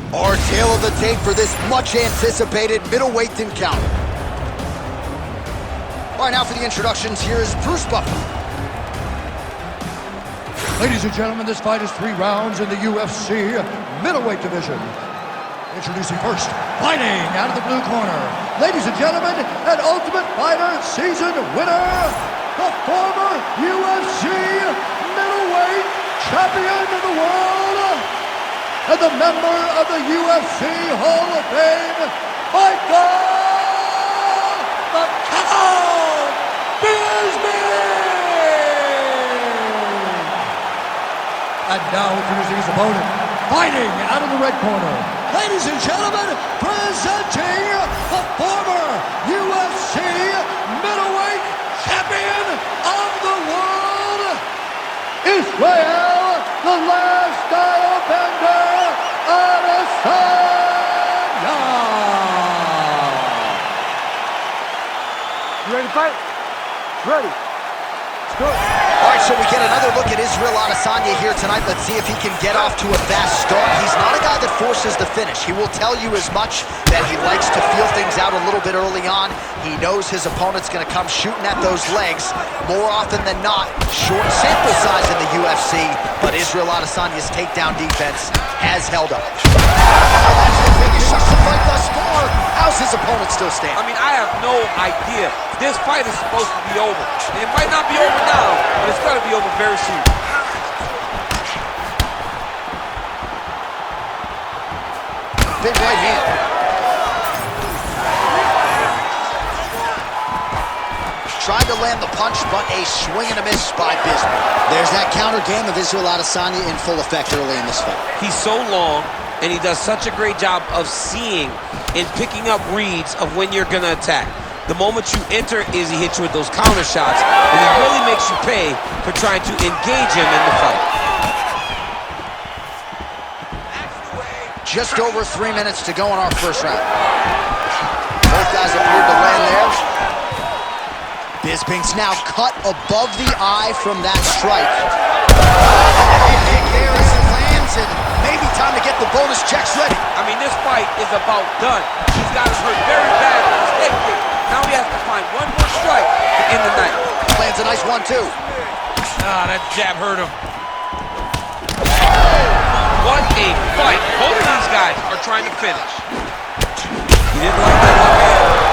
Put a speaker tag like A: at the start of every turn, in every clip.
A: Our tale of the tape for this much-anticipated middleweight encounter. All right, now for the introductions, here is Bruce Buffer.
B: Ladies and gentlemen, this fight is 3 rounds in the UFC middleweight division. Introducing first, fighting out of the blue corner. Ladies and gentlemen, an Ultimate Fighter season winner, the former UFC middleweight champion of the world, and the member of the UFC Hall of Fame, Michael Bisping! And now introducing his opponent, fighting out of the red corner. Ladies and gentlemen, presenting the former UFC middleweight champion of the world, Israel, the last style bender, Adesanya.
C: You ready to fight? Ready. Let's go.
A: All right, so we get another look at Israel Adesanya here tonight. Let's see if he can get off to a fast start. He's not a guy that forces the finish. He will tell you as much that he likes to feel things out a little bit early on. He knows his opponent's going to come shooting at those legs. More often than not, short sample size in the UFC, but Israel Adesanya's takedown defense has held up. That's the biggest shot of the fight thus far. How's his opponent still standing?
D: I mean, I have no idea. This fight is supposed to be over. And it might not be over now, but it's going to be over very soon.
A: Big right hand. Tried to land the punch, but a swing and a miss by Bisping. There's that counter game of Israel Adesanya in full effect early in this fight.
D: He's so long, and he does such a great job of seeing and picking up reads of when you're going to attack. The moment you enter is he hits you with those counter shots, and he really makes you pay for trying to engage him in the fight.
A: Just over 3 minutes to go in our first round. Both guys appeared to land there. Bisping's now cut above the eye from that strike. Kick there as it lands, and maybe time to get the bonus checks ready.
D: I mean, this fight is about done. He's got him hurt very bad with his head kick. Now he has to find one more strike to end the night.
A: Lands a nice 1-2.
D: Ah, that jab hurt him. What a fight. Both of these guys are trying to finish. He didn't like that left hand.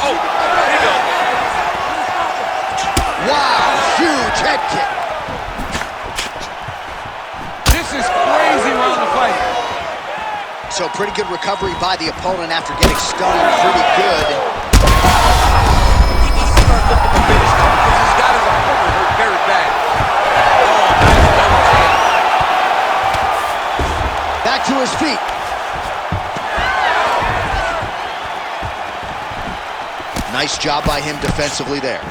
D: Oh, there you go.
A: Wow, huge head kick.
D: This is crazy around the fight.
A: So pretty good recovery by the opponent after getting stunned pretty good.
D: He needs to start looking to finish now because he's got his opponent hurt very bad.
A: Back to his feet. Nice job by him defensively there.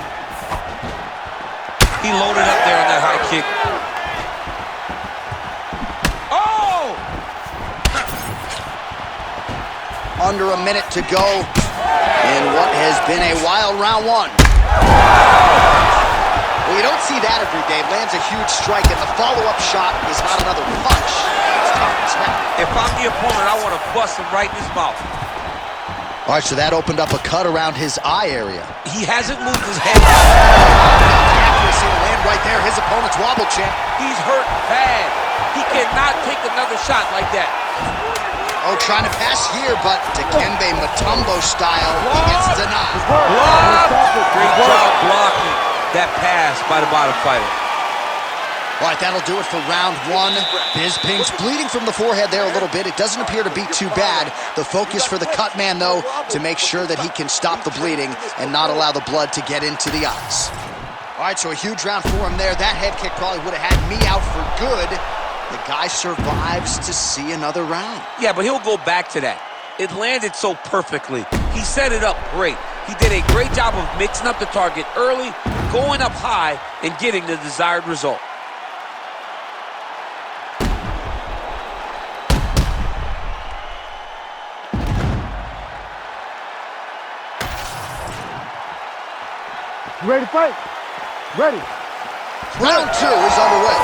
D: He loaded up there on that high kick. Oh!
A: Under a minute to go in what has been a wild round 1. Well, you don't see that every day. Lands a huge strike, and the follow-up shot is not another punch. It's tough to snap.
D: If I'm the opponent, I want to bust him right in his mouth.
A: All right, so that opened up a cut around his eye area.
D: He hasn't moved his head.
A: Accuracy to land right there. His opponent's wobble champ.
D: He's hurt bad. He cannot take another shot like that.
A: Oh, trying to pass here, but Dikembe Mutombo style, he gets denied.
D: Blocked. Great job blocking that pass by the bottom fighter.
A: All right, that'll do it for round 1. Bisping's bleeding from the forehead there a little bit. It doesn't appear to be too bad. The focus for the cut man, though, to make sure that he can stop the bleeding and not allow the blood to get into the eyes. All right, so a huge round for him there. That head kick probably would have had me out for good. The guy survives to see another round.
D: Yeah, but he'll go back to that. It landed so perfectly. He set it up great. He did a great job of mixing up the target early, going up high, and getting the desired result.
C: You ready to fight? Ready.
A: Round 2 is underway.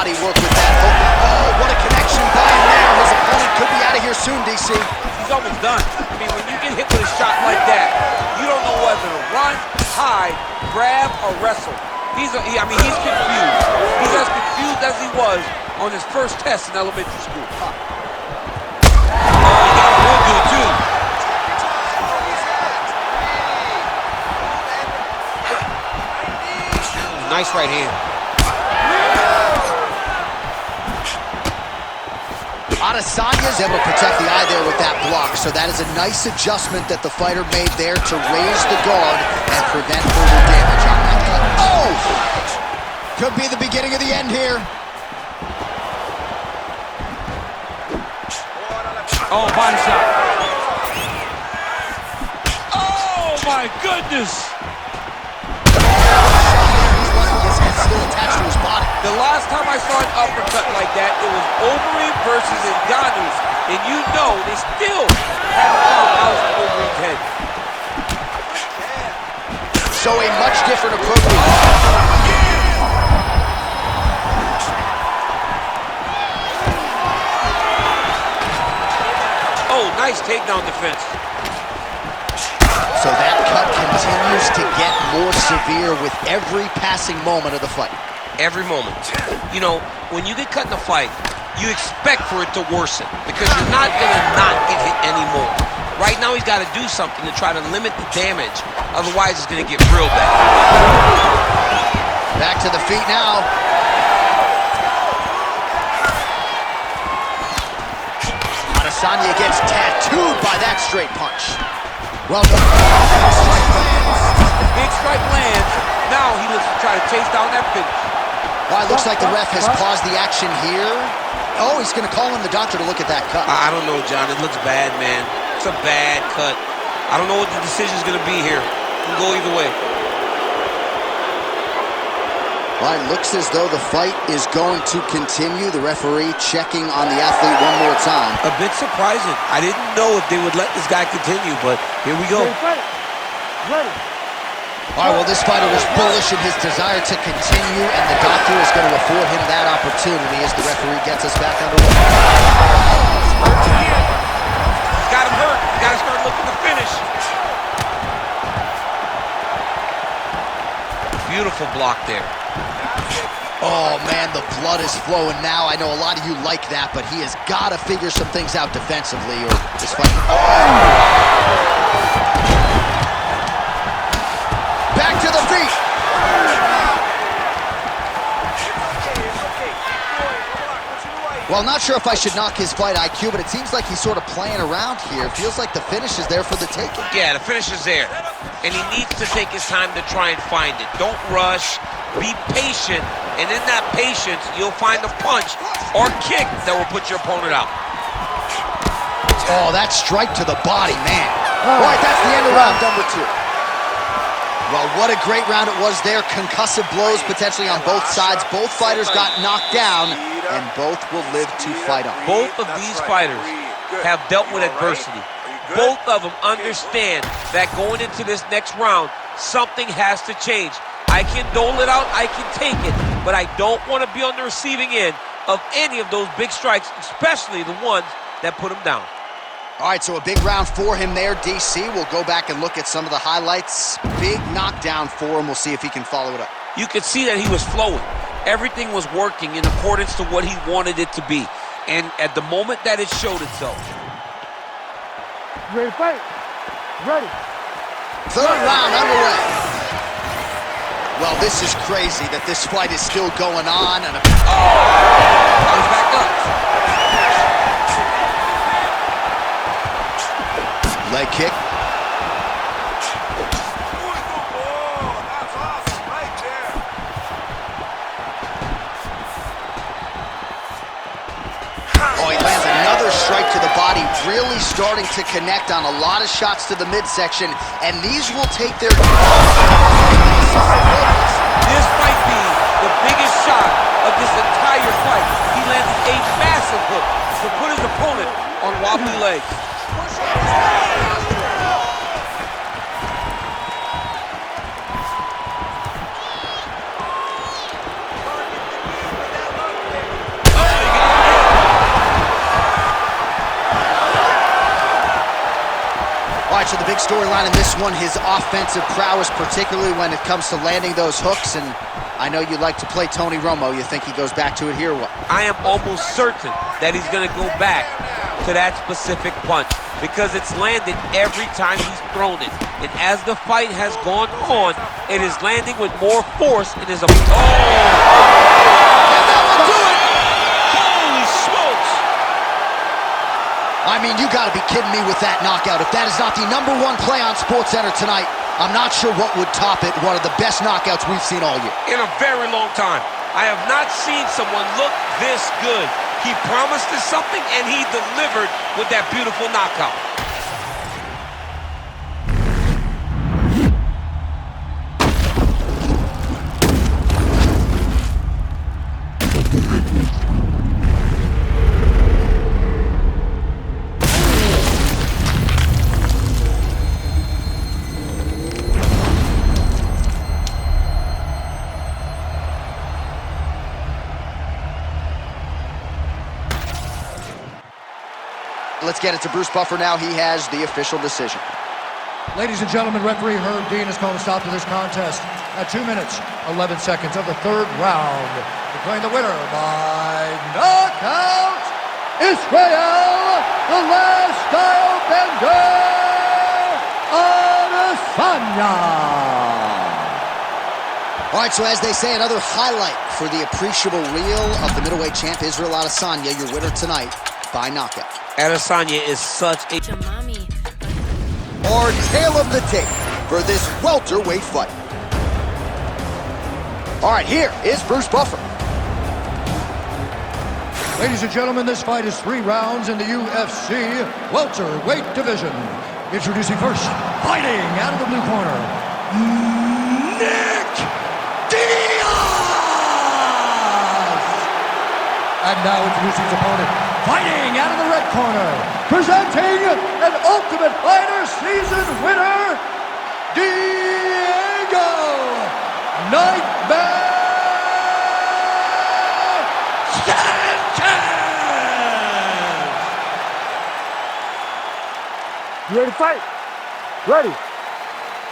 A: body work with that hook. Oh, what a connection by him there. His opponent could be out of here soon, DC.
D: He's almost done. I mean, when you get hit with a shot like that, you don't know whether to run, hide, grab, or wrestle. He's confused. He's as confused as he was on his first test in elementary school. Oh, he got him real good, too. Nice right hand.
A: Adesanya's able to protect the eye there with that block, so that is a nice adjustment that the fighter made there to raise the guard and prevent further damage on that cut. Oh! Could be the beginning of the end here.
D: Oh, body shot. Oh, my goodness.
A: Still attached to his body.
D: The last time I saw an uppercut like that, it was Overeem versus Ngannou's, and you know they still haven't found out Overeem's head.
A: So a much different approach.
D: Oh, nice takedown defense.
A: So that cut continues to get more severe with every passing moment of the fight.
D: Every moment. You know, when you get cut in a fight, you expect for it to worsen because you're not going to not get hit anymore. Right now, he's got to do something to try to limit the damage. Otherwise, it's going to get real bad.
A: Back to the feet now. Adesanya gets tattooed by that straight punch. Well done.
D: Big strike lands. Now he looks to try to chase down that finish.
A: Well, it looks like the ref has paused the action here. Oh, he's going to call in the doctor to look at that cut.
D: I don't know, John. It looks bad, man. It's a bad cut. I don't know what the decision's going to be here. It can go either way.
A: Well, it looks as though the fight is going to continue. The referee checking on the athlete one more time.
D: A bit surprising. I didn't know if they would let this guy continue, but here we go.
C: Ready.
A: All right, well, this fighter was bullish in his desire to continue, and the doctor is going to afford him that opportunity as the referee gets us back underway.
D: Got him hurt. Got to start looking to finish. Beautiful block there.
A: Oh, man, the blood is flowing now. I know a lot of you like that, but he has got to figure some things out defensively, or this fight... Back to the feet! Well, not sure if I should knock his fight IQ, but it seems like he's sort of playing around here. Feels like the finish is there for the taking.
D: Yeah, the finish is there. And he needs to take his time to try and find it. Don't rush. Be patient, and in that patience, you'll find a punch or kick that will put your opponent out.
A: Oh, that strike to the body, man. All right, that's the end of round number 2. Well, what a great round it was there. Concussive blows potentially on both sides. Both fighters got knocked down, and both will live to fight on.
D: Both of these fighters have dealt with adversity. Both of them understand that going into this next round, something has to change. I can dole it out, I can take it, but I don't want to be on the receiving end of any of those big strikes, especially the ones that put him down.
A: All right, so a big round for him there, DC. We'll go back and look at some of the highlights. Big knockdown for him. We'll see if he can follow it up.
D: You could see that he was flowing. Everything was working in accordance to what he wanted it to be. And at the moment that it showed itself.
C: Ready to fight? Ready.
A: Third round underway. Well, this is crazy that this fight is still going on. And
D: Comes back up.
A: Leg kick. Oh, he lands another strike to the body, really starting to connect on a lot of shots to the midsection, and these will take their...
D: This might be the biggest shot of this entire fight. He landed a massive hook to put his opponent on wobbly legs.
A: of the big storyline in this one, his offensive prowess, particularly when it comes to landing those hooks. And I know you like to play Tony Romo. You think he goes back to it here or what?
D: I am almost certain that he's going to go back to that specific punch because it's landed every time he's thrown it. And as the fight has gone on, it is landing with more force. It is a... Oh! And that will do it! Holy smokes!
A: I mean, you got to be kidding me with that knockout. If that is not the #1 play on SportsCenter tonight, I'm not sure what would top it. One of the best knockouts we've seen all year.
D: In a very long time. I have not seen someone look this good. He promised us something, and he delivered with that beautiful knockout.
A: Let's get it to Bruce Buffer now. He has the official decision.
B: Ladies and gentlemen, referee Herb Dean has called a stop to this contest at 2 minutes, 11 seconds of the third round. Declaring the winner by knockout, Israel, the last style bender, Adesanya.
A: All right, so as they say, another highlight for the appreciable reel of the middleweight champ, Israel Adesanya, your winner tonight by knockout.
D: Adesanya is such a...
A: Our tail of the tape for this welterweight fight. All right, here is Bruce Buffer.
B: Ladies and gentlemen, this fight is 3 rounds in the UFC welterweight division. Introducing first, fighting out of the blue corner, Nick Diaz! And now introducing his opponent, fighting out of the red corner, presenting an Ultimate Fighter season winner, Diego Nightmare Sanchez!
C: You ready to fight? Ready.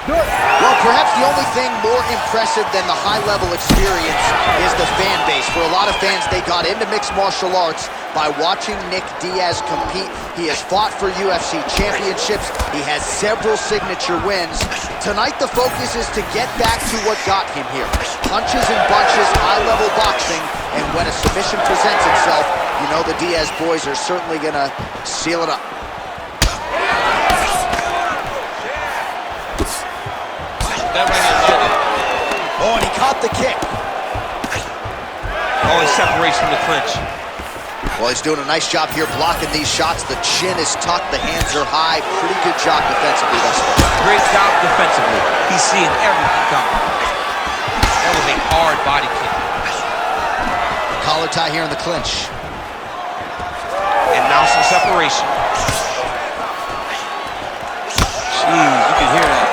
C: Do it.
A: Well, perhaps the only thing more impressive than the high-level experience is the fan base. For a lot of fans, they got into mixed martial arts by watching Nick Diaz compete. He has fought for UFC championships. He has several signature wins. Tonight, the focus is to get back to what got him here. Punches and bunches, high-level boxing, and when a submission presents itself, you know the Diaz boys are certainly going to seal it up. Oh, and he caught the kick.
D: Oh, he separates from the clinch.
A: Well, he's doing a nice job here blocking these shots. The chin is tucked, the hands are high. Pretty good job defensively thus far.
D: Great job defensively. He's seeing everything coming. That was a hard body kick.
A: Collar tie here in the clinch.
D: And now some separation. Jeez, you can hear that.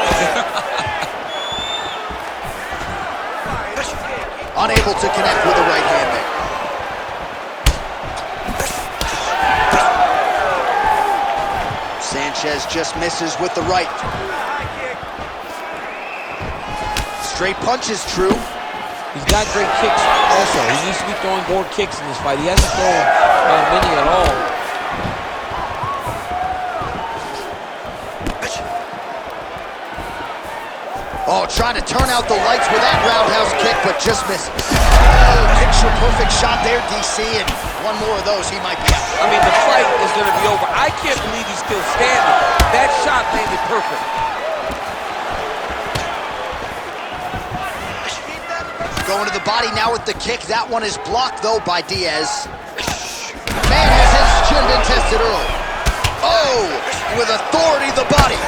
A: Unable to connect with the right hand there. Sanchez just misses with the right. Straight punch is true.
D: He's got great kicks also. He needs to be throwing more kicks in this fight. He hasn't thrown many at all.
A: Oh, trying to turn out the lights with that roundhouse kick, but just misses. Oh, picture-perfect shot there, DC, and one more of those, he might be out.
D: I mean, the fight is going to be over. I can't believe he's still standing. That shot landed perfect.
A: Going to the body now with the kick. That one is blocked, though, by Diaz. Man has his chin been tested early. Oh, with authority, the body.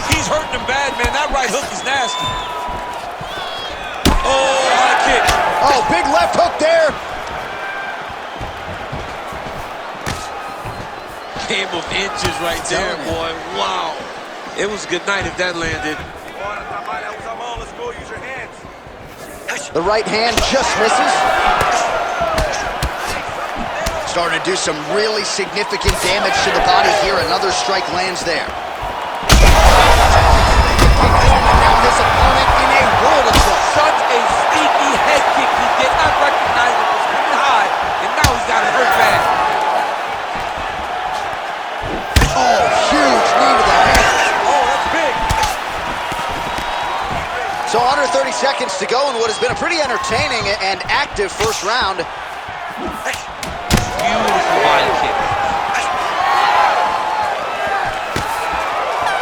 D: He's hurting him bad, man. That right hook is nasty. Oh, high kick.
A: Oh, big left hook there.
D: Game of inches right there, boy. Wow. It was a good night if that landed.
A: The right hand just misses. Starting to do some really significant damage to the body here. Another strike lands there. Now his opponent in a world of trouble.
D: Such a sneaky head kick. He did not recognize it was coming high, and now he's got it hurt bad.
A: Oh, huge knee to the head.
D: Oh, that's big.
A: So under 30 seconds to go in what has been a pretty entertaining and active first round.
D: Beautiful body kick.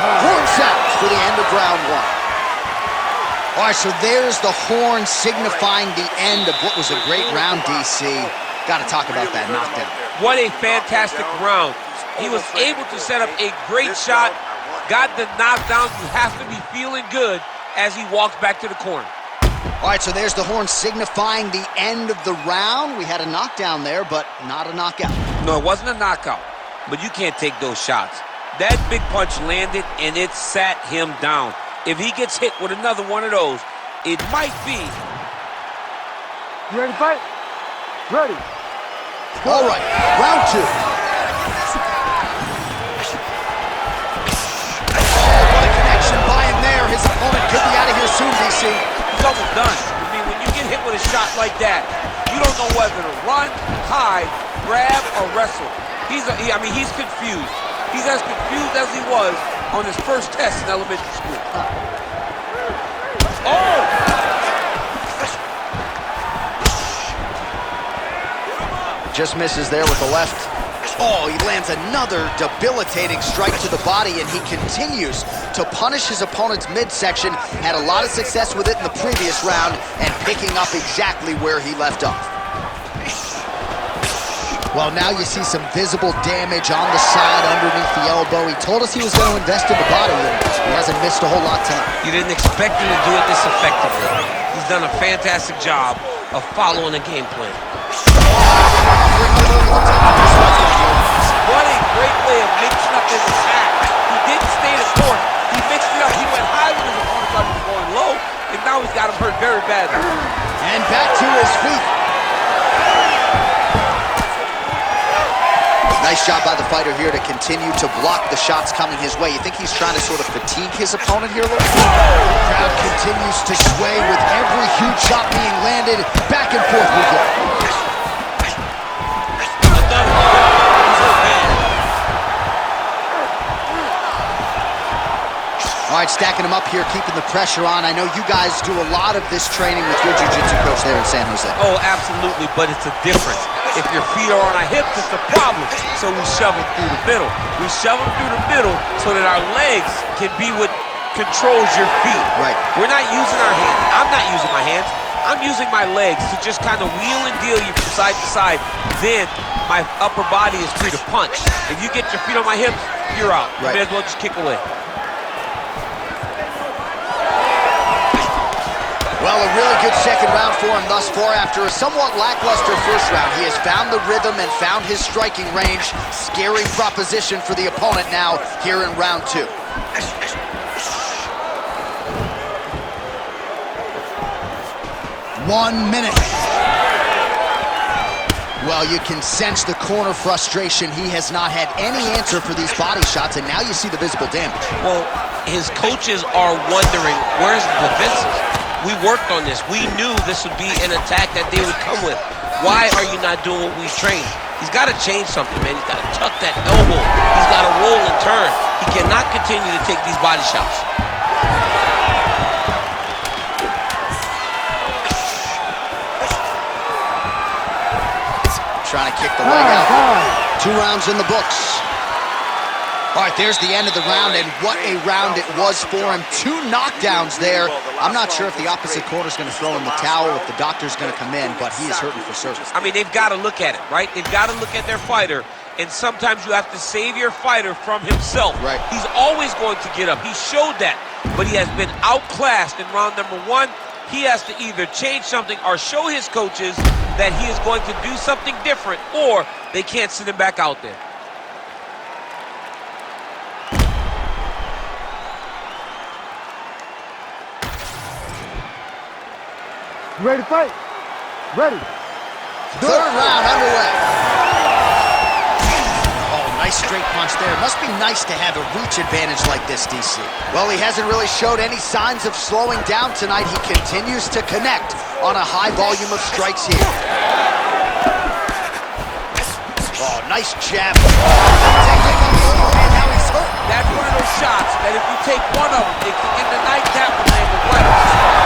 A: Horn sounds for the end of round one. All right, so there's the horn signifying the end of what was a great round, DC. Got to talk about that knockdown.
D: What a fantastic round. He was able to set up a great shot, got the knockdown. You have to be feeling good as he walks back to the corner.
A: All right, so there's the horn signifying the end of the round. We had a knockdown there, but not a knockout.
D: No, it wasn't a knockout, but you can't take those shots. That big punch landed, and it sat him down. If he gets hit with another one of those, it might be.
C: You ready to fight? Ready.
A: All right, round two. Oh, what a connection by him there. His opponent could be out of here soon, DC.
D: He's almost done. I mean, when you get hit with a shot like that, you don't know whether to run, hide, grab, or wrestle. He's confused. He's as confused as he was on his first test in elementary school. Oh!
A: Just misses there with the left. Oh, he lands another debilitating strike to the body, and he continues to punish his opponent's midsection. Had a lot of success with it in the previous round, and picking up exactly where he left off. Well, now you see some visible damage on the side underneath the elbow. He told us he was going to invest in the body, and he hasn't missed a whole lot tonight.
D: You didn't expect him to do it this effectively. He's done a fantastic job of following a game plan. What a great way of mixing up his attack. He didn't stay the course. He mixed it up. He went high when his opponent thought he was going low, and now he's got him hurt very badly.
A: And back to his feet. Nice job by the fighter here to continue to block the shots coming his way. You think he's trying to sort of fatigue his opponent here a little bit? The crowd continues to sway with every huge shot being landed. Back and forth we go. All right, stacking him up here, keeping the pressure on. I know you guys do a lot of this training with your jiu-jitsu coach there in San Jose.
D: Oh, absolutely, but it's a difference. If your feet are on our hips, it's a problem. So we shove them through the middle. We shove them through the middle so that our legs can be what controls your feet.
A: Right.
D: We're not using our hands. I'm not using my hands. I'm using my legs to just kind of wheel and deal you from side to side. Then my upper body is free to punch. If you get your feet on my hips, you're out. You may as well just kick away.
A: Well, a really good second round for him thus far. After a somewhat lackluster first round, he has found the rhythm and found his striking range. Scary proposition for the opponent now here in round two. One minute. Well, you can sense the corner frustration. He has not had any answer for these body shots, and now you see the visible damage.
D: Well, his coaches are wondering, where's the defenses? We worked on this. We knew this would be an attack that they would come with. Why are you not doing what we trained? He's got to change something, man. He's got to tuck that elbow. He's got to roll and turn. He cannot continue to take these body shots.
A: Trying to kick the leg out. 2 rounds in the books. All right, there's the end of the round, and what a round it was for him. 2 knockdowns there. I'm not sure if the opposite corner's going to throw in the towel, if the doctor's going to come in, but he is hurting for certain.
D: I mean, they've got to look at it, right? They've got to look at their fighter, and sometimes you have to save your fighter from himself.
A: Right.
D: He's always going to get up. He showed that, but he has been outclassed in round number 1. He has to either change something or show his coaches that he is going to do something different, or they can't send him back out there.
C: You ready to fight? Ready.
A: Third round underway. Nice straight punch there. Must be nice to have a reach advantage like this, DC. Well, he hasn't really showed any signs of slowing down tonight. He continues to connect on a high volume of strikes here. Oh, nice jab. And now he's hurt.
D: That's one of those shots that if you take one of them, it can end the night that one land right on the spot.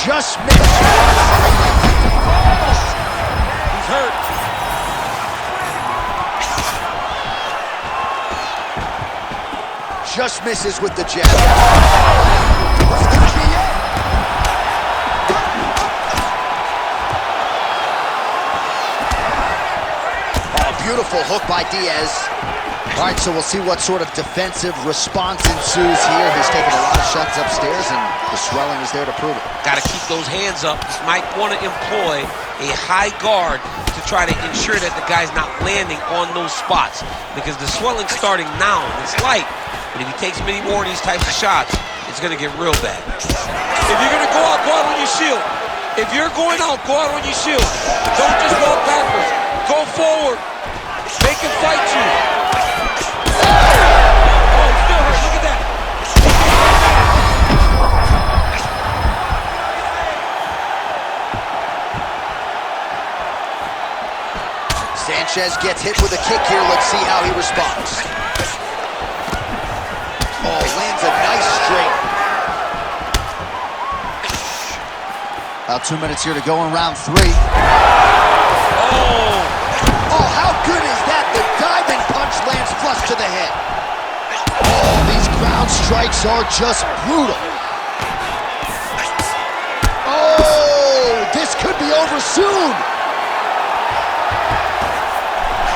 A: Just missed.
D: He's hurt.
A: Just misses with the jab. Oh, beautiful hook by Diaz. All right, so we'll see what sort of defensive response ensues here. He's taken a lot of shots upstairs, and the swelling is there to prove it.
D: Got to keep those hands up. Might want to employ a high guard to try to ensure that the guy's not landing on those spots, because the swelling's starting now. It's light, but if he takes many more of these types of shots, it's going to get real bad. If you're going to go out on your shield. If you're going out, go out on your shield. Don't just walk backwards. Go forward. Make him fight you.
A: Sanchez gets hit with a kick here. Let's see how he responds. Oh, lands a nice straight. About 2 minutes here to go in round 3. Oh, how good is that? The diving punch lands flush to the head. Oh, these ground strikes are just brutal. Oh, this could be over soon.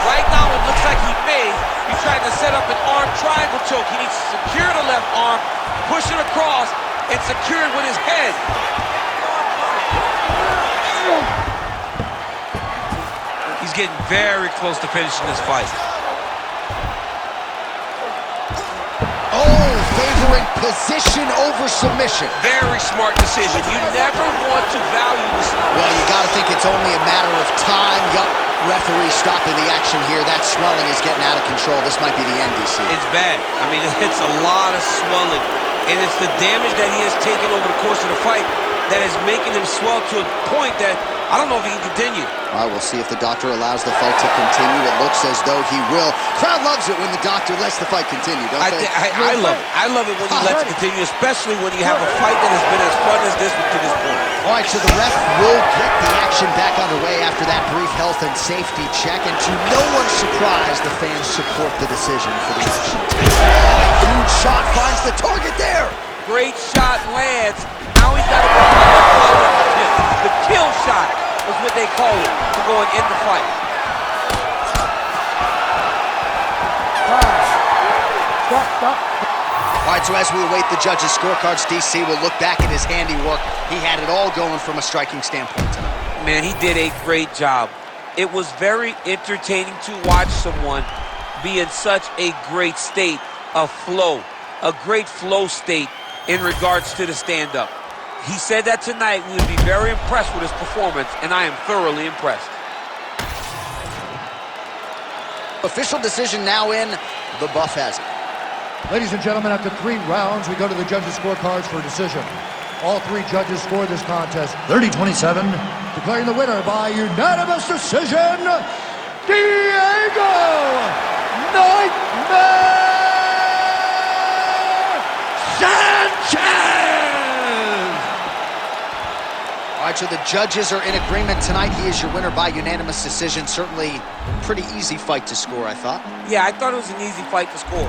D: Right now, it looks like he may be trying to set up an arm triangle choke. He needs to secure the left arm, push it across, and secure it with his head. He's getting very close to finishing this fight.
A: Oh, favoring position over submission.
D: Very smart decision. You never want to value this.
A: Well, you got to think it's only a matter of time. Yup, referee stopping the action here. That swelling is getting out of control. This might be the end, DC.
D: It's bad. I mean, it's a lot of swelling. And it's the damage that he has taken over the course of the fight that is making him swell to a point that I don't know if he can continue.
A: All right, we'll see if the doctor allows the fight to continue. It looks as though he will. Crowd loves it when the doctor lets the fight continue, don't they?
D: I love it. I love it when he lets it continue, especially when you have a fight that has been as fun as this one to this point.
A: All right, so the ref will get the action back underway after that brief health and safety check. And to no one's surprise, the fans support the decision for the action. Oh, huge shot finds the target there.
D: Great shot lands. Now he's got to go. The kill shot is what they call it for going in the fight.
C: Stop.
A: All right, so as we await the judges' scorecards, DC will look back at his handiwork. He had it all going from a striking standpoint tonight.
D: Man, he did a great job. It was very entertaining to watch someone be in such a great state of flow, a great flow state in regards to the stand-up. He said that tonight we would be very impressed with his performance, and I am thoroughly impressed.
A: Official decision now in. The buff has it.
B: Ladies and gentlemen, after 3 rounds, we go to the judges' scorecards for a decision. All 3 judges scored this contest 30-27, declaring the winner by unanimous decision, Diego Nightmare Sanchez!
A: All right, so the judges are in agreement tonight. He is your winner by unanimous decision. Certainly pretty easy fight to score, I thought.
D: Yeah, I thought it was an easy fight to score.